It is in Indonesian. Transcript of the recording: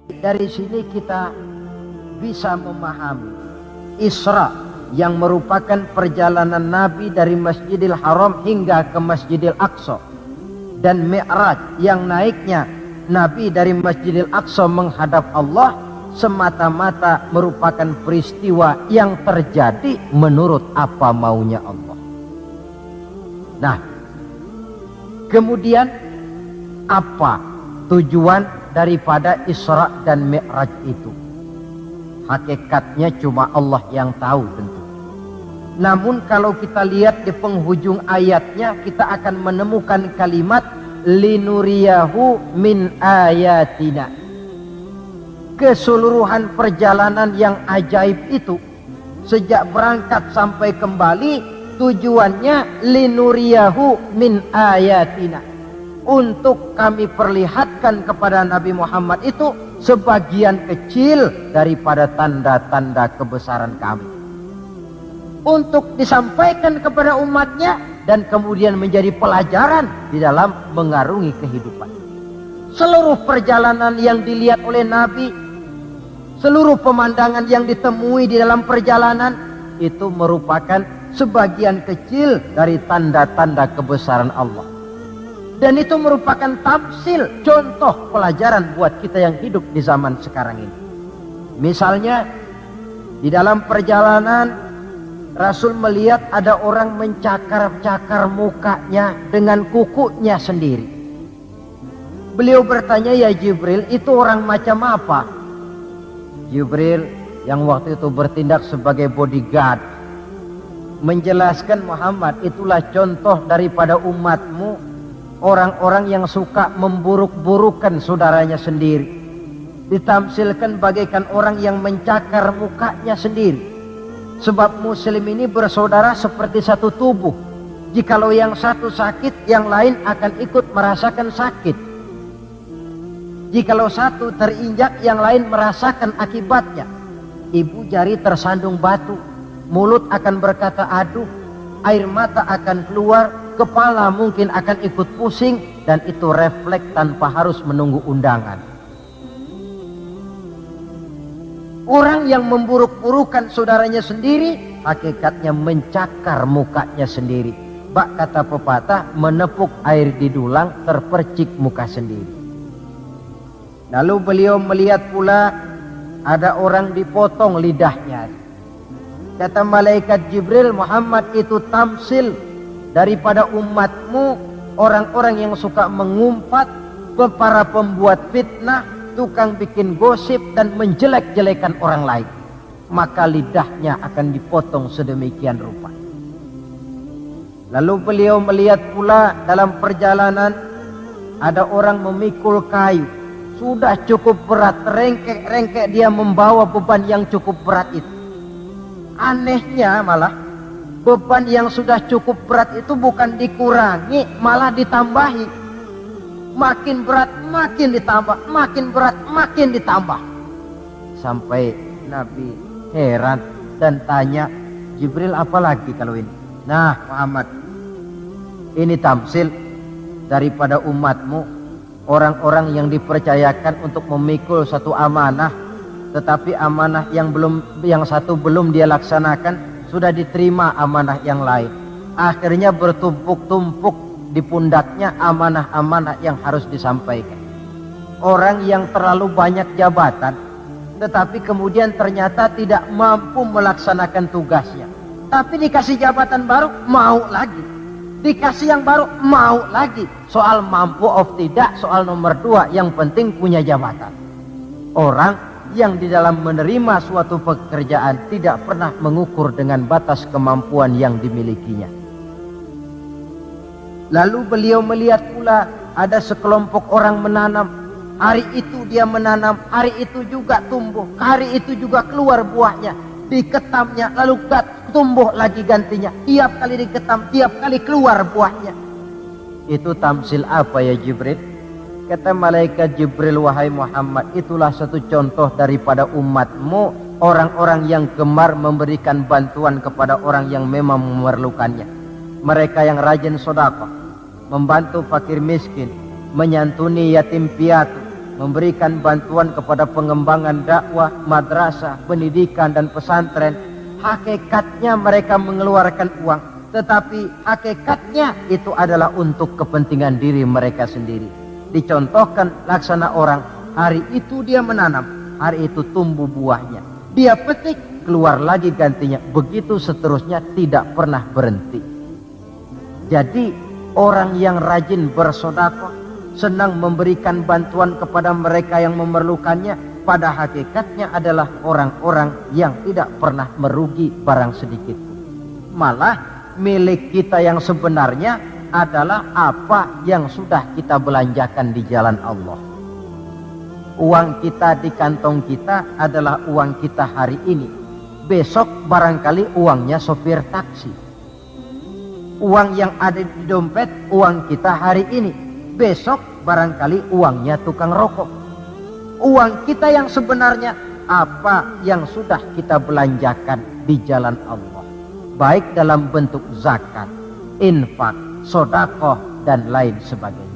Dari sini kita bisa memahami Isra yang merupakan perjalanan Nabi dari Masjidil Haram hingga ke Masjidil Aqsa, dan Mi'raj yang naiknya Nabi dari Masjidil Aqsa menghadap Allah semata-mata merupakan peristiwa yang terjadi menurut apa maunya Allah. Nah, kemudian apa tujuan daripada Isra dan Mi'raj itu? Hakikatnya cuma Allah yang tahu tentu. Namun kalau kita lihat di penghujung ayatnya, kita akan menemukan kalimat linuriyahu min ayatina. Keseluruhan perjalanan yang ajaib itu, sejak berangkat sampai kembali, tujuannya linuriyahu min ayatina, untuk kami perlihatkan kepada Nabi Muhammad itu sebagian kecil daripada tanda-tanda kebesaran kami, untuk disampaikan kepada umatnya dan kemudian menjadi pelajaran di dalam mengarungi kehidupan. Seluruh perjalanan yang dilihat oleh Nabi, seluruh pemandangan yang ditemui di dalam perjalanan itu merupakan sebagian kecil dari tanda-tanda kebesaran Allah. Dan itu merupakan tamsil, contoh pelajaran buat kita yang hidup di zaman sekarang ini. Misalnya di dalam perjalanan Rasul melihat ada orang mencakar-cakar mukanya dengan kukunya sendiri. Beliau bertanya, ya Jibril, itu orang macam apa? Jibril yang waktu itu bertindak sebagai bodyguard menjelaskan, Muhammad, itulah contoh daripada umatmu, orang-orang yang suka memburuk-burukan saudaranya sendiri. Ditamsilkan bagaikan orang yang mencakar mukanya sendiri. Sebab muslim ini bersaudara seperti satu tubuh. Jikalau yang satu sakit, yang lain akan ikut merasakan sakit. Jikalau satu terinjak, yang lain merasakan akibatnya. Ibu jari tersandung batu, mulut akan berkata aduh, air mata akan keluar, kepala mungkin akan ikut pusing, dan itu refleks tanpa harus menunggu undangan. Orang yang memburuk-burukan saudaranya sendiri, hakikatnya mencakar mukanya sendiri. Bak kata pepatah, menepuk air di dulang, terpercik muka sendiri. Lalu beliau melihat pula ada orang dipotong lidahnya. Kata malaikat Jibril, Muhammad, itu tamsil daripada umatmu, orang-orang yang suka mengumpat, para pembuat fitnah, tukang bikin gosip dan menjelek-jelekan orang lain. Maka lidahnya akan dipotong sedemikian rupa. Lalu beliau melihat pula dalam perjalanan ada orang memikul kayu. Sudah cukup berat, rengkek-rengkek dia membawa beban yang cukup berat itu. Anehnya malah beban yang sudah cukup berat itu bukan dikurangi, malah ditambahi. Makin berat makin ditambah, makin berat makin ditambah. Sampai Nabi heran dan tanya, Jibril, apa lagi kalau ini? Nah Muhammad, ini tamsil daripada umatmu, orang-orang yang dipercayakan untuk memikul satu amanah, tetapi amanah yang satu belum dia laksanakan, sudah diterima amanah yang lain. Akhirnya bertumpuk-tumpuk di pundaknya amanah-amanah yang harus disampaikan. Orang yang terlalu banyak jabatan, tetapi kemudian ternyata tidak mampu melaksanakan tugasnya. Tapi dikasih jabatan baru, mau lagi. Dikasih yang baru, mau lagi. Soal mampu of tidak, soal nomor 2, yang penting punya jabatan. Orang yang di dalam menerima suatu pekerjaan tidak pernah mengukur dengan batas kemampuan yang dimilikinya. Lalu beliau melihat pula ada sekelompok orang menanam. Hari itu dia menanam, hari itu juga tumbuh, hari itu juga keluar buahnya. Diketamnya, lalu tumbuh lagi gantinya. Tiap kali diketam, tiap kali keluar buahnya. Itu tamsil apa ya Jibril? Kata malaikat Jibril, wahai Muhammad, itulah satu contoh daripada umatmu, orang-orang yang gemar memberikan bantuan kepada orang yang memang memerlukannya. Mereka yang rajin sedekah, membantu fakir miskin, menyantuni yatim piatu, memberikan bantuan kepada pengembangan dakwah, madrasah, pendidikan dan pesantren. Hakikatnya mereka mengeluarkan uang, tetapi hakikatnya itu adalah untuk kepentingan diri mereka sendiri. Dicontohkan laksana orang, hari itu dia menanam, hari itu tumbuh buahnya, dia petik, keluar lagi gantinya, begitu seterusnya, tidak pernah berhenti. Jadi orang yang rajin bersedekah, senang memberikan bantuan kepada mereka yang memerlukannya, pada hakikatnya adalah orang-orang yang tidak pernah merugi barang sedikit. Malah milik kita yang sebenarnya adalah apa yang sudah kita belanjakan di jalan Allah. Uang kita di kantong kita adalah uang kita hari ini. Besok barangkali uangnya sopir taksi. Uang yang ada di dompet uang kita hari ini. Besok barangkali uangnya tukang rokok. Uang kita yang sebenarnya apa yang sudah kita belanjakan di jalan Allah, baik dalam bentuk zakat, infak, sedekah dan lain sebagainya.